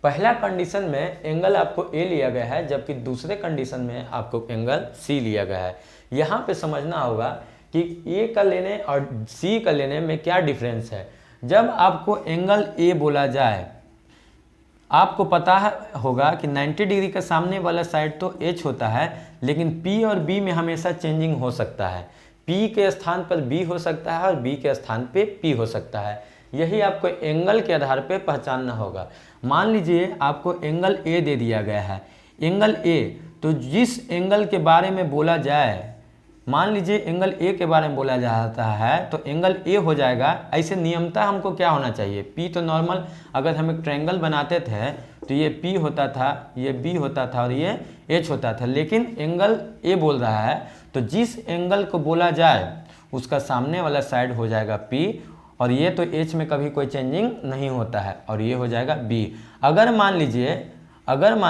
पहला कंडीशन में एंगल आपको ए लिया गया है, जबकि दूसरे कंडीशन में आपको एंगल सी लिया गया है। यहाँ पे समझना होगा कि ए का लेने और सी का लेने में क्या डिफरेंस है। जब आपको एंगल ए बोला जाए, आपको पता होगा कि 90 डिग्री का सामने वाला साइड तो एच होता है, लेकिन पी और बी में हमेशा चेंजिंग हो सकता है। पी के स्थान पर बी हो सकता है और बी के स्थान पे पी हो सकता है। यही आपको एंगल के आधार पे पहचानना होगा। मान लीजिए आपको एंगल ए दे दिया गया है, एंगल ए, तो जिस एंगल के बारे में बोला जाए, मान लीजिए एंगल ए के बारे में बोला जाता है तो एंगल ए हो जाएगा। ऐसे नियमतः हमको क्या होना चाहिए, पी तो नॉर्मल, अगर हम एक ट्रायंगल बनाते थे तो ये पी होता था, ये बी होता था और ये एच होता था, लेकिन एंगल ए बोल रहा है तो जिस एंगल को बोला जाए उसका सामने वाला साइड हो जाएगा पी, और ये तो एच में कभी कोई चेंजिंग नहीं होता है, और ये हो जाएगा बी। अगर मान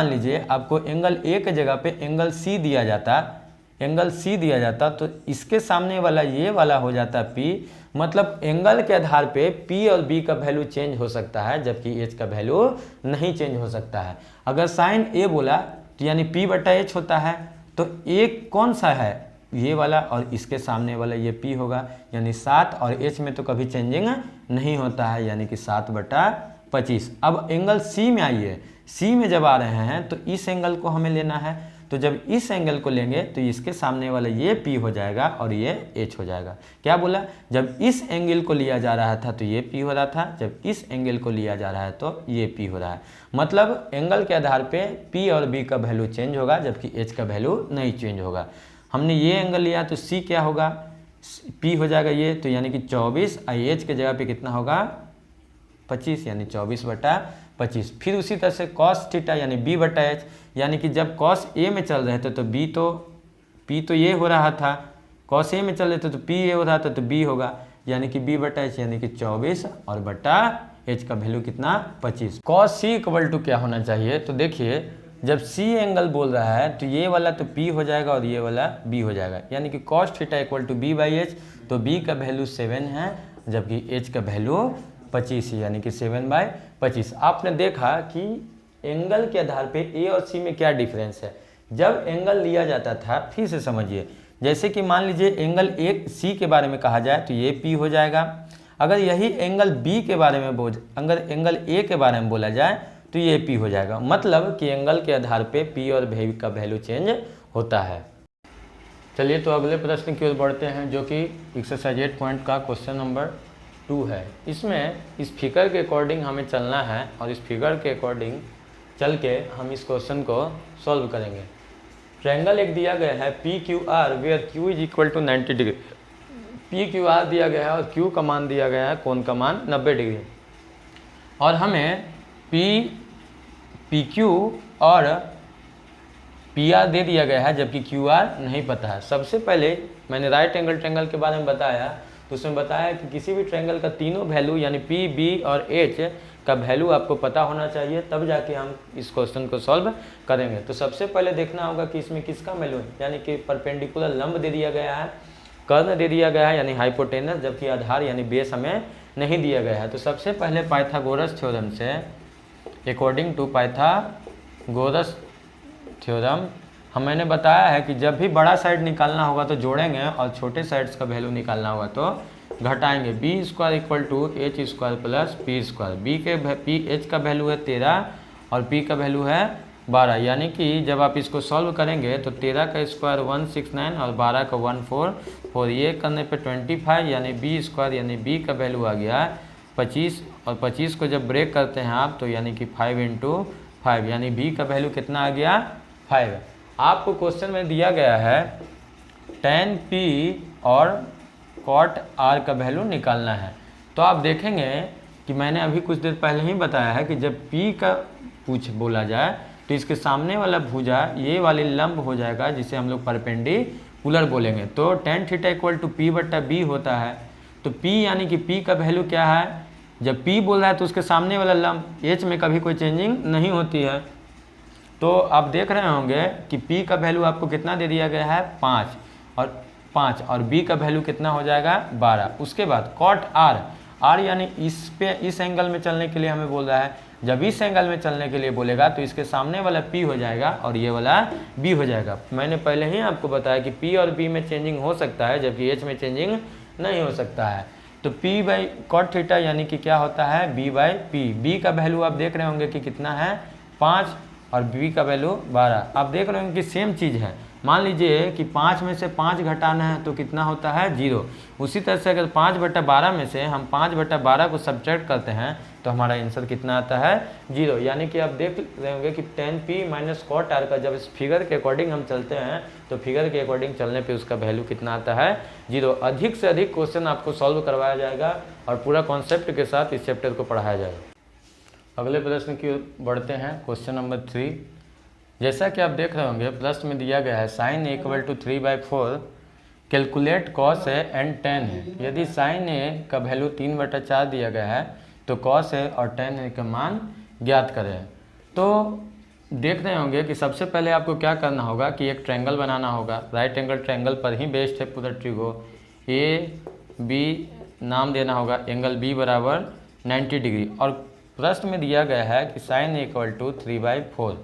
लीजिए आपको एंगल ए के जगह पे एंगल सी दिया जाता, तो इसके सामने वाला ये वाला हो जाता पी। मतलब एंगल के आधार पे पी और बी का वैल्यू चेंज हो सकता है, जबकि एच का वैल्यू नहीं चेंज हो सकता है। अगर साइन ए बोला तो यानी पी बटा एच होता है, तो ए कौन सा है, ये वाला, और इसके सामने वाला ये पी होगा, यानी 7, और एच में तो कभी चेंजिंग नहीं होता है, यानी कि 7/25। अब एंगल सी में आइए, सी में जब आ रहे हैं तो इस एंगल को हमें लेना है, तो जब इस एंगल को लेंगे तो इसके सामने वाला ये पी हो जाएगा और ये एच हो जाएगा। क्या बोला, जब इस एंगल को लिया जा रहा था तो ये पी हो रहा था, जब इस एंगल को लिया जा रहा है तो ये पी हो रहा है। मतलब एंगल के आधार पे पी और बी का वैल्यू चेंज होगा, जबकि एच का वैल्यू नहीं चेंज होगा। हमने ये एंगल लिया तो सी क्या होगा, पी हो जाएगा ये, तो यानी कि 24, एच के जगह पे कितना होगा 25, यानी 24/25। फिर उसी तरह से कॉस थीटा यानी बी बटा एच, यानी कि जब कॉस ए में चल रहे थे तो पी तो ये हो रहा था, कॉस ए में चल रहे थे तो पी ए हो रहा था, तो बी होगा, यानी कि बी बटा एच, यानी कि 24 और बटा एच का वैल्यू कितना 25। कॉस सी इक्वल टू क्या होना चाहिए, तो देखिए जब सी एंगल बोल रहा है तो ये वाला तो पी हो जाएगा और ये वाला बी हो जाएगा, यानी कि cos theta equal to B by H, तो बी का वैल्यू 7 है जबकि एच का वैल्यू 25 है, यानी कि 7/25। आपने देखा कि एंगल के आधार पे ए और सी में क्या डिफरेंस है। जब एंगल लिया जाता था, फिर से समझिए, जैसे कि मान लीजिए एंगल ए सी के बारे में कहा जाए तो ये पी हो जाएगा। अगर यही एंगल बी के बारे में अगर एंगल ए के बारे में बोला जाए तो ये पी हो जाएगा। मतलब कि एंगल के आधार पे पी और बी का वैल्यू चेंज होता है। चलिए तो अगले प्रश्न की ओर बढ़ते हैं, जो कि एक्सरसाइज 8 पॉइंट का क्वेश्चन नंबर 2 है। इसमें इस फिगर के अकॉर्डिंग हमें चलना है और इस फिगर के अकॉर्डिंग चल के हम इस क्वेश्चन को सॉल्व करेंगे। ट्रायंगल एक दिया गया है P Q R, where Q is equal to 90 degree. P Q R दिया गया है और क्यू का मान दिया गया है, कोण का मान 90 डिग्री, और हमें पी क्यू और पी आर दे दिया गया है, जबकि क्यू आर नहीं पता है। सबसे पहले मैंने राइट एंगल ट्रायंगल के बारे में बताया, तो उसमें बताया कि किसी भी ट्रायंगल का तीनों वैल्यू यानी पी, बी और एच का वैल्यू आपको पता होना चाहिए, तब जाके हम इस क्वेश्चन को सॉल्व करेंगे। तो सबसे पहले देखना होगा कि इसमें किसका वैल्यू है, यानी कि परपेंडिकुलर लंब दे दिया गया है, कर्ण दे दिया गया है यानी हाइपोटेनस, जबकि आधार यानी बेस हमें नहीं दिया गया है। तो सबसे पहले पाइथागोरस थ्योरम से, अकॉर्डिंग टू पाइथागोरस थ्योरम, मैंने बताया है कि जब भी बड़ा साइड निकालना होगा तो जोड़ेंगे और छोटे साइड्स का वैल्यू निकालना होगा तो घटाएंगे। B square equal to H square plus P square. H का वैल्यू है 13 और पी का वैल्यू है 12, यानी कि जब आप इसको सॉल्व करेंगे तो 13 का स्क्वायर 169 और 12 का 144, ये करने पे 25, यानी बी स्क्वायर यानी बी का वैल्यू आ गया 25, और 25 को जब ब्रेक करते हैं आप तो यानी कि 5 × 5, यानी बी का वैल्यू कितना आ गया 5। आपको क्वेश्चन में दिया गया है tan p और cot r का वैल्यू निकालना है। तो आप देखेंगे कि मैंने अभी कुछ देर पहले ही बताया है कि जब p का बोला जाए तो इसके सामने वाला भुजा ये वाली लंब हो जाएगा, जिसे हम लोग परपेंडिकुलर बोलेंगे। तो tan theta equal to p बटा b होता है। तो p यानी कि p का वैल्यू क्या है, जब p बोल रहा है तो उसके सामने वाला लंब h में कभी कोई चेंजिंग नहीं होती है। तो आप देख रहे होंगे कि p का वैल्यू आपको कितना दे दिया गया है 5 और b का वैल्यू कितना हो जाएगा 12। उसके बाद cot r, आर यानी इस एंगल में चलने के लिए हमें बोल रहा है। जब इस एंगल में चलने के लिए बोलेगा तो इसके सामने वाला पी हो जाएगा और ये वाला बी हो जाएगा। मैंने पहले ही आपको बताया कि पी और बी में चेंजिंग हो सकता है जबकि एच में चेंजिंग नहीं हो सकता है। तो पी बाई कॉट थीटा यानी कि क्या होता है बी बाई पी। बी का वैल्यू आप देख रहे होंगे कि कितना है 5 और बी का वैल्यू 12। आप देख रहे होंगे कि सेम चीज़ है। मान लीजिए कि 5 में से 5 घटाना है तो कितना होता है 0। उसी तरह से अगर 5/12 में से हम 5/12 को सब्ट्रैक्ट करते हैं तो हमारा आंसर कितना आता है 0। यानी कि आप देख रहे होंगे कि tan p minus cot R का जब इस फिगर के अकॉर्डिंग हम चलते हैं तो फिगर के अकॉर्डिंग चलने पे उसका वैल्यू कितना आता है 0। अधिक से अधिक क्वेश्चन आपको सॉल्व करवाया जाएगा और पूरा कॉन्सेप्ट के साथ इस चैप्टर को पढ़ाया जाएगा। अगले प्रश्न की ओर बढ़ते हैं। क्वेश्चन नंबर 3, जैसा कि आप देख रहे होंगे प्रश्न में दिया गया है sine A equal to 3/4 calculate cos A and tan A. यदि साइन ए का वैल्यू 3/4 दिया गया है तो कॉस ए और टेन ए का मान ज्ञात करें। तो देख रहे होंगे कि सबसे पहले आपको क्या करना होगा कि एक ट्रायंगल बनाना होगा। राइट एंगल ट्रायंगल पर ही बेस्ड है पूरा ट्रिगो। ए बी नाम देना होगा, एंगल बी बराबर 90 डिग्री। और प्रश्न में दिया गया है कि साइन ए इक्वल टू 3/4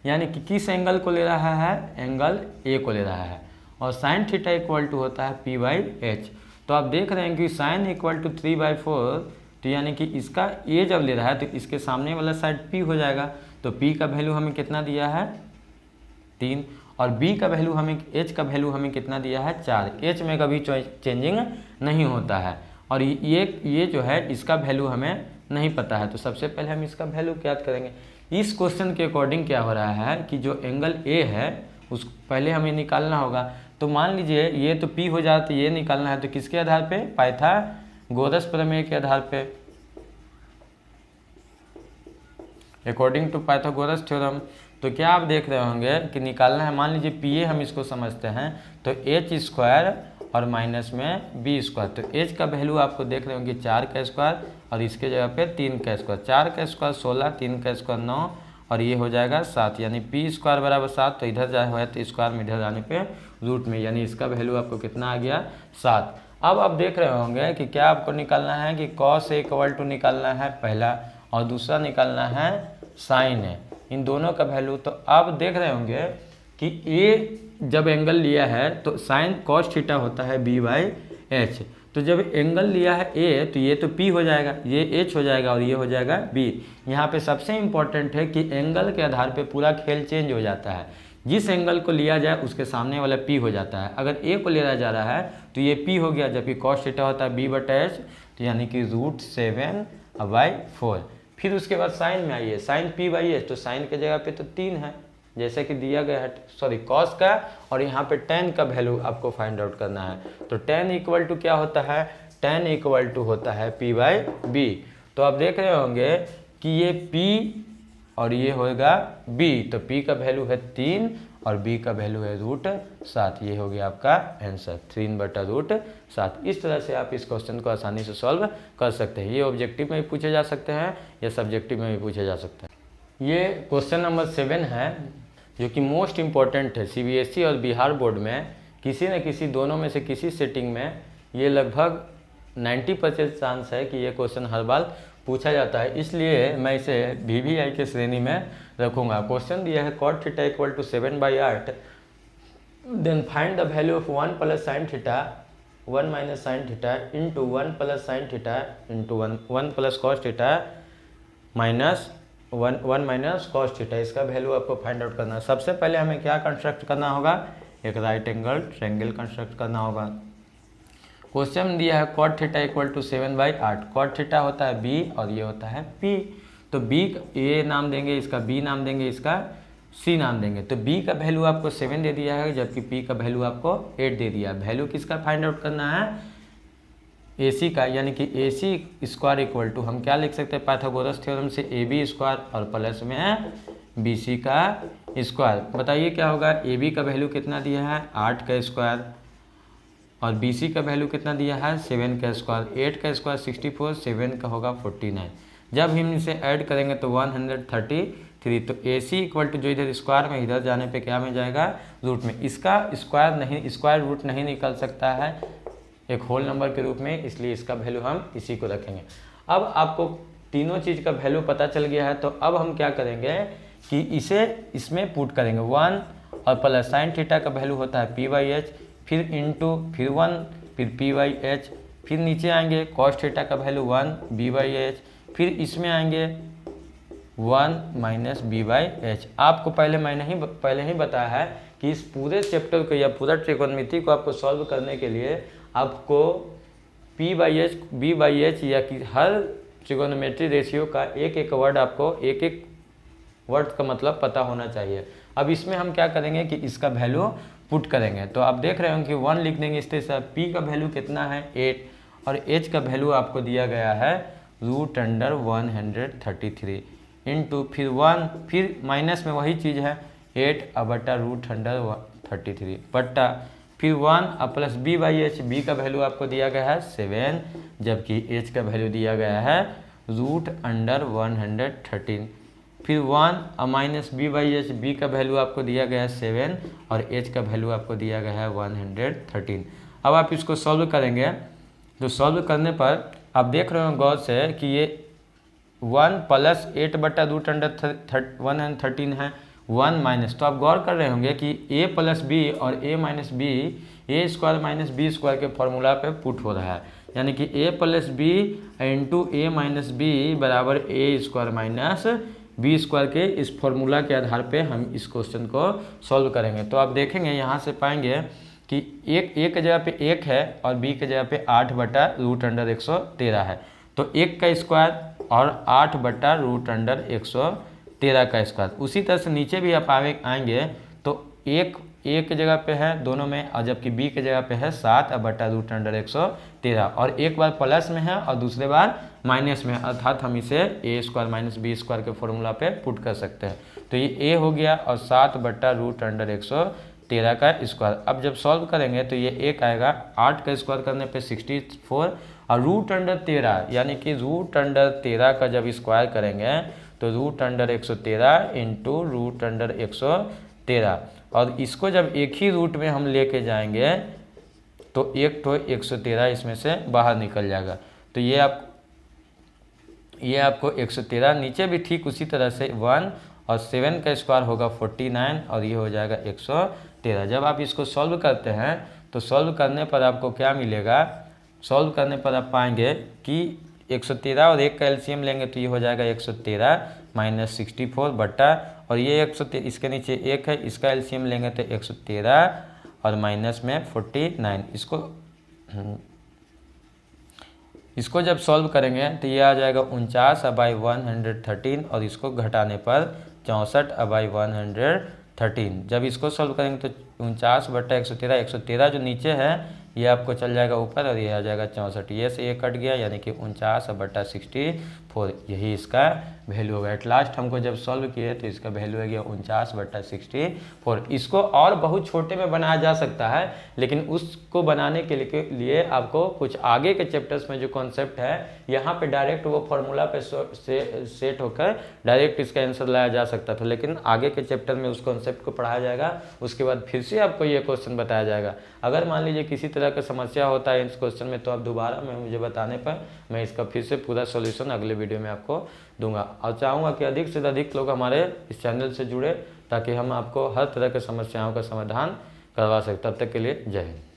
यानी कि किस एंगल को ले रहा है एंगल ए को ले रहा है। और साइन थीटा इक्वल टू होता है p/h। तो आप देख रहे हैं कि साइन इक्वल टू 3/4 तो यानी कि इसका ए जब ले रहा है तो इसके सामने वाला साइड p हो जाएगा। तो p का वैल्यू हमें कितना दिया है 3 और b का वैल्यू हमें h का वैल्यू हमें कितना दिया है 4। h में कभी चेंजिंग नहीं होता है और ये जो है इसका वैल्यू हमें नहीं पता है। तो सबसे पहले हम इसका वैल्यू ज्ञात करेंगे। इस क्वेश्चन के अकॉर्डिंग क्या हो रहा है कि जो एंगल ए है उस पहले हमें निकालना होगा। तो मान लीजिए ये तो p हो जाए तो ये निकालना है तो किसके आधार पे पाइथागोरस प्रमेय के आधार पे, अकॉर्डिंग टू पाइथागोरस थ्योरम। तो क्या आप देख रहे होंगे कि निकालना है। मान लीजिए पी ए हम इसको समझते हैं तो एच स्क्वायर और माइनस में बी स्क्वायर। तो एच का वैल्यू आपको देख रहे होंगे 4 का स्क्वायर और इसके जगह पे 3 का स्क्वायर। 4 का स्क्वायर 16, 3 का स्क्वायर 9 और ये हो जाएगा 7 यानी पी स्क्वायर बराबर 7। तो इधर जाए हुआ है तो स्क्वायर में इधर जाने पे रूट में यानी इसका वैल्यू आपको कितना आ गया 7। अब आप देख रहे होंगे कि क्या आपको निकालना है कि कॉस ए इक्वल टू निकालना है पहला और दूसरा निकालना है साइन ए, इन दोनों का वैल्यू। तो आप देख रहे होंगे कि ए जब एंगल लिया है तो साइन कॉस थीटा होता है b/h। तो जब एंगल लिया है ए तो ये तो p हो जाएगा, ये h हो जाएगा और ये हो जाएगा b। यहाँ पे सबसे इम्पॉर्टेंट है कि एंगल के आधार पे पूरा खेल चेंज हो जाता है। जिस एंगल को लिया जाए उसके सामने वाला p हो जाता है। अगर a को लिया जा रहा है तो ये p हो गया जबकि कॉस थीटा होता है b/h तो यानी कि √7/4। फिर उसके बाद साइन में आइए, साइन p/h तो साइन के जगह पे तो 3 है जैसे कि दिया गया है सॉरी कॉस का और यहाँ पे tan का वैल्यू आपको फाइंड आउट करना है। तो tan इक्वल टू क्या होता है tan इक्वल टू होता है p/b। तो आप देख रहे होंगे कि ये p और ये होगा b। तो p का वैल्यू है 3 और b का वैल्यू है √7। ये हो गया आपका आंसर 3/√7। इस तरह से आप इस क्वेश्चन को आसानी से सॉल्व कर सकते हैं। ये ऑब्जेक्टिव में भी पूछे जा सकते हैं या सब्जेक्टिव में भी पूछे जा सकते हैं। ये क्वेश्चन नंबर 7 है जो कि मोस्ट इम्पॉर्टेंट है। CBSE और बिहार बोर्ड में किसी न किसी दोनों में से किसी सेटिंग में ये लगभग 90% चांस है कि ये क्वेश्चन हर बार पूछा जाता है, इसलिए मैं इसे VVI के श्रेणी में रखूँगा। क्वेश्चन दिया है cot theta equal to 7/8 then find the value of 1 plus sine theta 1 minus sine theta into 1 plus sine theta into 1 plus cos theta minus 1 minus cos theta. इसका वैल्यू आपको फाइंड आउट करना है। सबसे पहले हमें क्या कंस्ट्रक्ट करना होगा, एक राइट एंगल ट्रायंगल कंस्ट्रक्ट करना होगा। क्वेश्चन दिया है cot theta equal to 7/8। cot theta होता है b और ये होता है p। तो b a नाम देंगे, इसका b नाम देंगे, इसका c नाम देंगे। तो b का वैल्यू आपको 7 दे दिया है जबकि p का वैल्यू आपको 8 दे दिया। वैल्यू किसका फाइंड आउट करना है AC का, यानी कि AC स्क्वायर इक्वल टू हम क्या लिख सकते हैं पाइथागोरस थ्योरम से AB स्क्वायर और प्लस में BC का स्क्वायर। बताइए क्या होगा, AB का वैल्यू कितना दिया है 8 का स्क्वायर और BC का वैल्यू कितना दिया है 7 का स्क्वायर। 8 का स्क्वायर 64, 7 का होगा 49। जब हम इसे ऐड करेंगे तो 133। तो AC इक्वल टू जो इधर स्क्वायर में इधर जाने पे क्या में जाएगा रूट में। इसका स्क्वायर रूट नहीं निकल सकता है एक होल नंबर के रूप में, इसलिए इसका वैल्यू हम इसी को रखेंगे। अब आपको तीनों चीज़ का वैल्यू पता चल गया है, तो अब हम क्या करेंगे कि इसे इसमें पुट करेंगे। 1 और प्लस साइन थीटा का वैल्यू होता है p/h, फिर इंटू फिर 1 फिर p/h, फिर नीचे आएंगे कॉस थीटा का वैल्यू 1 b/h, फिर इसमें आएंगे 1 माइनस b/h। आपको पहले ही बताया है कि इस पूरे चैप्टर को या पूरा त्रिकोणमिति को आपको सॉल्व करने के लिए आपको p/h b/h या कि हर ट्रिगोनोमेट्री रेशियो का एक एक वर्ड, आपको एक एक वर्ड का मतलब पता होना चाहिए। अब इसमें हम क्या करेंगे कि इसका वैल्यू पुट करेंगे। तो आप देख रहे हो कि 1 लिख देंगे, इस तरह से p का वैल्यू कितना है 8 और h का वैल्यू आपको दिया गया है √133 इंटू फिर 1, फिर माइनस में वही चीज़ है 8/√133 बट्टा फिर 1 प्लस b/h, b का वैल्यू आपको दिया गया है 7, जबकि h का वैल्यू दिया गया है √113, फिर 1 माइनस b/h, b का वैल्यू आपको दिया गया है 7 और h का वैल्यू आपको दिया गया है 113। अब आप इसको सॉल्व करेंगे, तो सॉल्व करने पर आप देख रहे हो गौर से कि ये 1 प्लस 8/√113 है, 1 माइनस, तो आप गौर कर रहे होंगे कि a प्लस बी और a minus B, A square minus B square के फॉर्मूला पे पुट हो रहा है, यानी कि a plus B into A minus B बराबर A square minus B square के इस फॉर्मूला के आधार पे हम इस क्वेश्चन को सॉल्व करेंगे। तो आप देखेंगे यहाँ से पाएंगे कि एक के जगह पे 1 है और b के जगह पे 8/√113 है, तो 1 का स्क्वायर और 8/√113 का स्क्वायर। उसी तरह से नीचे भी आप आएंगे तो एक की जगह पे है दोनों में, और जबकि b के जगह पे है 7/√113 और एक बार प्लस में है और दूसरे बार माइनस में, अर्थात हम इसे a square minus B square के फॉर्मूला पे पुट कर सकते हैं। तो ये a हो गया और 7/√113 का स्क्वायर। अब जब सॉल्व करेंगे तो ये 1 आएगा, 8 का स्क्वायर करने पे 64 और √13 यानी कि √13 का जब स्क्वायर करेंगे तो √113 इंटू √113, और इसको जब एक ही रूट में हम लेके जाएंगे तो 113 इसमें से बाहर निकल जाएगा। तो ये आपको 113, नीचे भी ठीक उसी तरह से 1 और 7 का स्क्वायर होगा 49 और ये हो जाएगा 113। जब आप इसको सॉल्व करते हैं तो सॉल्व करने पर आपको क्या मिलेगा, सॉल्व करने पर आप पाएंगे कि 113 और 1 का एलसीएम लेंगे तो ये हो जाएगा 113 माइनस 64 बट्टा, और ये 113 इसके नीचे 1 है, इसका एलसीएम लेंगे तो 113 और माइनस में 49। इसको जब सॉल्व करेंगे तो ये आ जाएगा 49/113 और इसको घटाने पर 64/113। जब इसको सॉल्व करेंगे तो 49/113, 113 जो नीचे है ये आपको चल जाएगा ऊपर और ये आ जाएगा 64, ये से ये कट गया यानी कि 49/64, यही इसका वैल्यू होगा। एट लास्ट हमको जब सॉल्व किए तो इसका वैल्यू हो गया 49/64। इसको और बहुत छोटे में बनाया जा सकता है, लेकिन उसको बनाने के लिए आपको कुछ आगे के चैप्टर्स में जो कॉन्सेप्ट है यहाँ पे डायरेक्ट वो फॉर्मूला पे सेट होकर डायरेक्ट इसका आंसर लाया जा सकता था, लेकिन आगे के चैप्टर में उस कॉन्सेप्ट को पढ़ाया जाएगा, उसके बाद फिर से आपको ये क्वेश्चन बताया जाएगा। अगर मान लीजिए किसी तरह का समस्या होता है इस क्वेश्चन में तो आप दोबारा मुझे बताने पर मैं इसका फिर से पूरा सॉल्यूशन अगले वीडियो में आपको दूंगा। और चाहूँगा कि अधिक से अधिक लोग हमारे इस चैनल से जुड़े ताकि हम आपको हर तरह की समस्याओं का समाधान करवा सकें। तब तक के लिए जय हिंद।